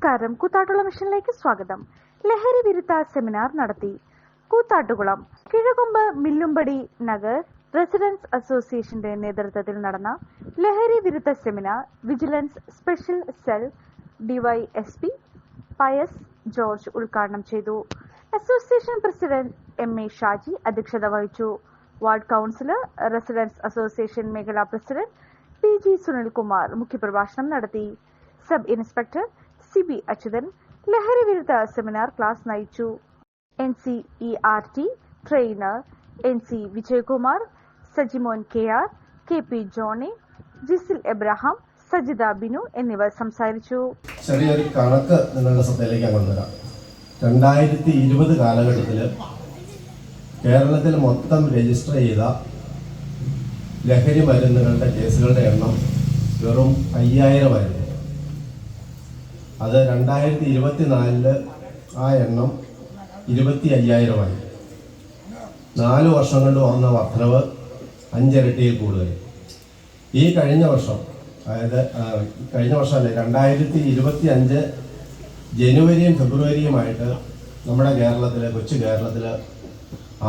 നമസ്കാരം. കൂത്താട്ടുകുളം മിഷനിലേക്ക് സ്വാഗതം. ലഹരി വിരുദ്ധ സെമിനാർ നടത്തി. കൂത്താട്ടുകുളം കിഴകൊമ്പ് മില്ലുംപടി നഗർ റെസിഡൻസ് അസോസിയേഷന്റെ നേതൃത്വത്തിൽ നടന്ന ലഹരി വിരുദ്ധ seminar vigilance special cell DYSP Pius George ഉദ്ഘാടനം ചെയ്തു. Association president M A. ഷാജി അധ്യക്ഷത വഹിച്ചു. വാർഡ് കൌൺസിലർ, റെസിഡൻസ് അസോസിയേഷൻ മേഖലാ പ്രസിഡന്റ് പി.ജി. സുനിൽകുമാർ മുഖ്യപ്രഭാഷണം നടത്തി. Sub inspector C B. അച്യുതൻ ലഹരി വിരുദ്ധ സെമിനാർ ക്ലാസ് നയിച്ചു. NCERT trainer NC Vijayakumar, Sajimon KR, KP Johny, Jisil Abraham, Sajitha Binu എന്നിവർ സംസാരിച്ചു. ചെറിയൊരു കണക്ക് നിങ്ങളുടെ ശ്രദ്ധയിലേക്ക് കൊണ്ടുവരാം. 2020 കാലഘട്ടത്തിൽ കേരളത്തിൽ മൊത്തം രജിസ്റ്റർ ചെയ്ത ലഹരി മരുന്നുകളുടെ കേസുകളുടെ എണ്ണം വെറും 5000 ആയിരുന്നു. അത് 2024 ആ എണ്ണം 25,000 ആയി. 4 വർഷം കൊണ്ട് വന്ന വർധനവ് 5 ഇരട്ടിയിൽ കൂടുതൽ. ഈ കഴിഞ്ഞ വർഷം, അതായത് കഴിഞ്ഞ വർഷമല്ലേ, 2025 ജനുവരിയും ഫെബ്രുവരിയുമായിട്ട് നമ്മുടെ കൊച്ചു കേരളത്തിൽ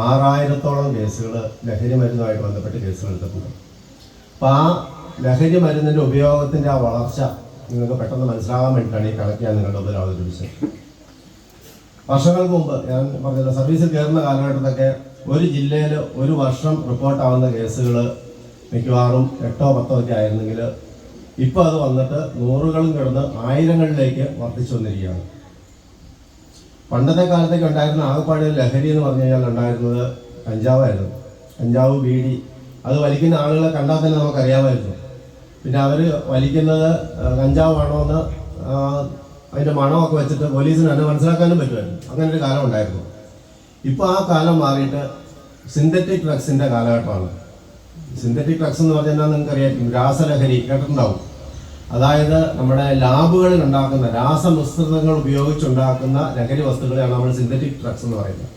6000-ഓളം കേസുകൾ ലഹരി മരുന്നുമായിട്ട് ബന്ധപ്പെട്ട് കേസുകൾ എടുത്തിട്ടുണ്ട്. അപ്പോൾ ആ ലഹരി മരുന്നിൻ്റെ ഉപയോഗത്തിൻ്റെ ആ വളർച്ച നിങ്ങൾക്ക് പെട്ടെന്ന് മനസ്സിലാകാൻ വേണ്ടിയിട്ടാണ് ഈ കണക്ക് ഞാൻ നിങ്ങളുടെ മുമ്പിൽ അവതരിപ്പിച്ചത്. വർഷങ്ങൾക്ക് മുമ്പ് ഞാൻ പറഞ്ഞല്ലോ, സർവീസിൽ കയറുന്ന കാലഘട്ടത്തൊക്കെ ഒരു ജില്ലയിൽ ഒരു വർഷം റിപ്പോർട്ടാവുന്ന കേസുകൾ മിക്കവാറും 8-10 ഒക്കെ ആയിരുന്നെങ്കിൽ ഇപ്പോൾ അത് വന്നിട്ട് 100കളും കിടന്ന് 1000ങ്ങളിലേക്ക് വർദ്ധിച്ചു വന്നിരിക്കുകയാണ്. പണ്ടത്തെ കാലത്തേക്ക് ഉണ്ടായിരുന്ന ആകെപ്പാട് ലഹരി എന്ന് പറഞ്ഞു കഴിഞ്ഞാൽ ഉണ്ടായിരുന്നത് കഞ്ചാവായിരുന്നു. കഞ്ചാവ്, ബീഡി, അത് വലിക്കുന്ന ആളുകളെ കണ്ടാൽ തന്നെ നമുക്കറിയാമായിരുന്നു. പിന്നെ അവർ വലിക്കുന്നത് കഞ്ചാവാണോ എന്ന് അതിൻ്റെ മണമൊക്കെ വെച്ചിട്ട് പോലീസിന് തന്നെ മനസ്സിലാക്കാനും പറ്റുമായിരുന്നു. അങ്ങനെ ഒരു കാലം ഉണ്ടായിരുന്നു. ഇപ്പോൾ ആ കാലം മാറിയിട്ട് സിന്തറ്റിക് ഡ്രഗ്സിൻ്റെ കാലഘട്ടമാണ്. സിന്തറ്റിക് ഡ്രഗ്സ് എന്ന് പറഞ്ഞാൽ നിങ്ങൾക്കറിയാം, രാസലഹരി കേട്ടിട്ടുണ്ടാവും. അതായത് നമ്മുടെ ലാബുകളിൽ ഉണ്ടാക്കുന്ന രാസമിശ്രിതങ്ങൾ ഉപയോഗിച്ചുണ്ടാക്കുന്ന ലഹരി വസ്തുക്കളെയാണ് നമ്മൾ സിന്തറ്റിക് ഡ്രഗ്സ് എന്ന് പറയുന്നത്.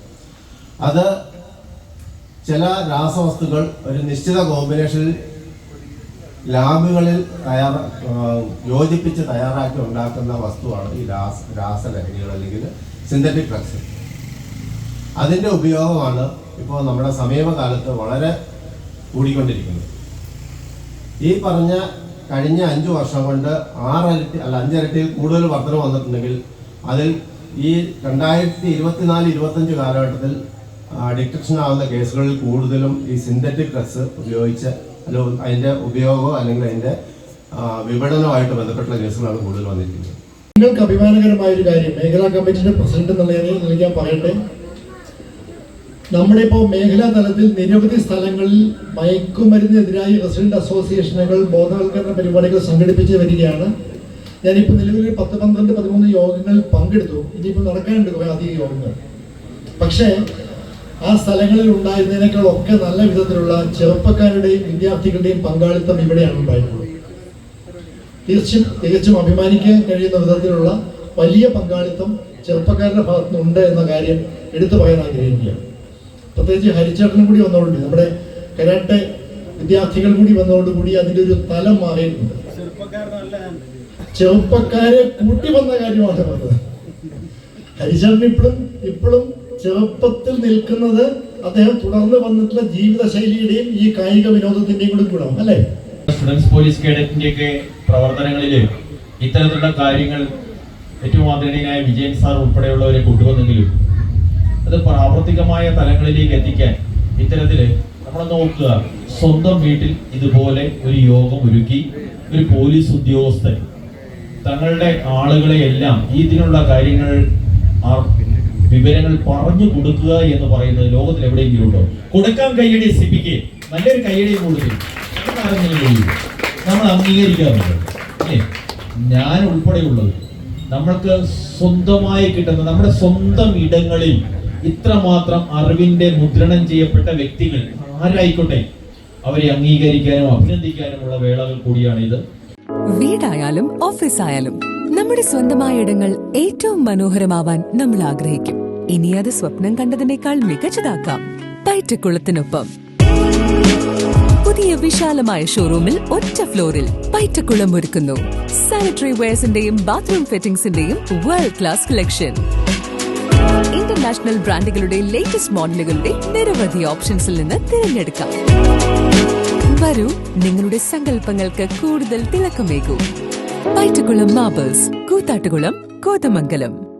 അത് ചില രാസവസ്തുക്കൾ ഒരു നിശ്ചിത കോമ്പിനേഷനിൽ ലാബുകളിൽ യോജിപ്പിച്ച് തയ്യാറാക്കി ഉണ്ടാക്കുന്ന വസ്തുവാണ് ഈ രാസലഹരികൾ അല്ലെങ്കിൽ സിന്തറ്റിക് ഡ്രഗ്സ്. അതിൻ്റെ ഉപയോഗമാണ് ഇപ്പോൾ നമ്മുടെ സമീപകാലത്ത് വളരെ കൂടിക്കൊണ്ടിരിക്കുന്നത്. ഈ പറഞ്ഞ കഴിഞ്ഞ 5 വർഷം കൊണ്ട് 5 ഇരട്ടിയിൽ കൂടുതൽ വർധന വന്നിട്ടുണ്ടെങ്കിൽ അതിൽ ഈ 2024-25 കാലഘട്ടത്തിൽ ഡിറ്റക്ഷൻ ആവുന്ന കേസുകളിൽ കൂടുതലും ഈ സിന്തറ്റിക് ഡ്രഗ്സ് ഉപയോഗിച്ച് അതിൻ്റെ ഉപയോഗമോ അല്ലെങ്കിൽ അതിൻ്റെ വിപണനവുമായിട്ട് ബന്ധപ്പെട്ട കേസുകളാണ് കൂടുതൽ വന്നിരിക്കുന്നത്. നിങ്ങൾക്ക് അഭിമാനകരമായ ഒരു കാര്യം, മേഖലാ കമ്മിറ്റിയുടെ പ്രസിഡന്റ് എന്നുള്ള നിലയിൽ ഞാൻ പറയട്ടെ, നമ്മുടെ ഇപ്പോൾ മേഖലാ തലത്തിൽ നിരവധി സ്ഥലങ്ങളിൽ മയക്കുമരുന്നിനെതിരായി റെസിഡന്റ് അസോസിയേഷനുകൾ ബോധവൽക്കരണ പരിപാടികൾ സംഘടിപ്പിച്ച് വരികയാണ്. ഞാനിപ്പോൾ നിലവിൽ 10, 12, 13 യോഗങ്ങളിൽ പങ്കെടുത്തു. ഇനിയിപ്പോൾ നടക്കാനുണ്ട് കുറേ അധികം യോഗങ്ങൾ. പക്ഷേ ആ സ്ഥലങ്ങളിൽ ഉണ്ടായിരുന്നതിനേക്കാളൊക്കെ നല്ല വിധത്തിലുള്ള ചെറുപ്പക്കാരുടെയും വിദ്യാർത്ഥികളുടെയും പങ്കാളിത്തം ഇവിടെയാണ് ഉണ്ടായിട്ടുള്ളത്. തികച്ചും അഭിമാനിക്കാൻ കഴിയുന്ന വിധത്തിലുള്ള വലിയ പങ്കാളിത്തം ചെറുപ്പക്കാരുടെ ഭാഗത്തുനിന്നുണ്ട് എന്ന കാര്യം എടുത്തു പറയാൻ ആഗ്രഹിക്കുകയാണ്. പ്രത്യേകിച്ച് ഹരിച്ചേട്ടനും കൂടി വന്നതോടുകൂടി, നമ്മുടെ കരാട്ടെ വിദ്യാർത്ഥികൾ കൂടി വന്നതോടുകൂടി അതിൻ്റെ ഒരു തലം മാറിയിട്ടുണ്ട്. ചെറുപ്പക്കാരെ കൂട്ടി വന്ന കാര്യമാണ് പറഞ്ഞത്. ഹരിച്ചേട്ടൻ ഇപ്പോഴും ചെറുപ്പത്തിൽ നിൽക്കുന്നത് അദ്ദേഹം തുടർന്ന് വന്നിട്ടുള്ള ജീവിതശൈലിയുടെയും ഈ കായിക വിനോദത്തിന്റെയും കൂടി ഗുണം അല്ലേ. സ്റ്റുഡൻസ് പോലീസ് കേഡറ്റിന്റെയൊക്കെ പ്രവർത്തനങ്ങളിൽ ഇത്തരത്തിലുള്ള കാര്യങ്ങൾ ഏറ്റവും ആദരണീയനായ വിജയൻ സാർ ഉൾപ്പെടെയുള്ളവരെ കൊണ്ടുവന്നെങ്കിലും അത് പ്രാവർത്തികമായ തലങ്ങളിലേക്ക് എത്തിക്കാൻ ഇത്തരത്തില് നമ്മൾ നോക്കുക, സ്വന്തം വീട്ടിൽ ഇതുപോലെ ഒരു യോഗം ഒരുക്കി ഒരു പോലീസ് ഉദ്യോഗസ്ഥൻ തങ്ങളുടെ ആളുകളെ എല്ലാം ഇതിനുള്ള കാര്യങ്ങൾ വിവരങ്ങൾ പറഞ്ഞു കൊടുക്കുക എന്ന് പറയുന്നത് ലോകത്തിൽ എവിടെയെങ്കിലും ഉണ്ടോ? കൊടുക്കാൻ കൈയടി സിപിക്ക് നല്ലൊരു കൈയടി കൊടുക്കും നമ്മൾ അംഗീകരിക്കാറുണ്ട് അല്ലേ? ഞാൻ ഉൾപ്പെടെയുള്ളത് നമ്മൾക്ക് സ്വന്തമായി കിട്ടുന്ന നമ്മുടെ സ്വന്തം ഇടങ്ങളിൽ ഇത്രമാത്രം അറിവിന്റെ മുദ്രണം ചെയ്യപ്പെട്ട വ്യക്തികൾ ആരായിക്കോട്ടെ അവരെ അംഗീകരിക്കാനും അഭിനന്ദിക്കാനുമുള്ള വേളകൾ കൂടിയാണിത്. വീടായാലും ഓഫീസായാലും നമ്മുടെ സ്വന്തമായ ഇടങ്ങൾ ഏറ്റവും മനോഹരമാവാൻ നമ്മൾ ആഗ്രഹിക്കും. ഇനി അത് സ്വപ്നം കണ്ടതിനേക്കാൾ മികച്ചതാക്കാം പയറ്റക്കുളത്തിനൊപ്പം. പുതിയ വിശാലമായ ഷോറൂമിൽ ഒറ്റ ഫ്ലോറിൽ പൈറ്റക്കുളം ഒരുക്കുന്നു സാനിറ്ററി വെയർസിന്റെയും ബാത്റൂം ഫിറ്റിംഗ്സിന്റെയും വേൾഡ് ക്ലാസ് കളക്ഷൻ. ഇന്റർനാഷണൽ ബ്രാൻഡുകളുടെ ലേറ്റസ്റ്റ് മോഡലുകളുടെ നിരവധി ഓപ്ഷൻസിൽ നിന്ന് തിരഞ്ഞെടുക്കാം. വരൂ, നിങ്ങളുടെ സങ്കല്പങ്ങൾക്ക് കൂടുതൽ തിളക്കമേകൂ. പൈറ്റക്കുളം മാർബിൾസ്, കൂത്താട്ടുകുളം, കോതമംഗലം.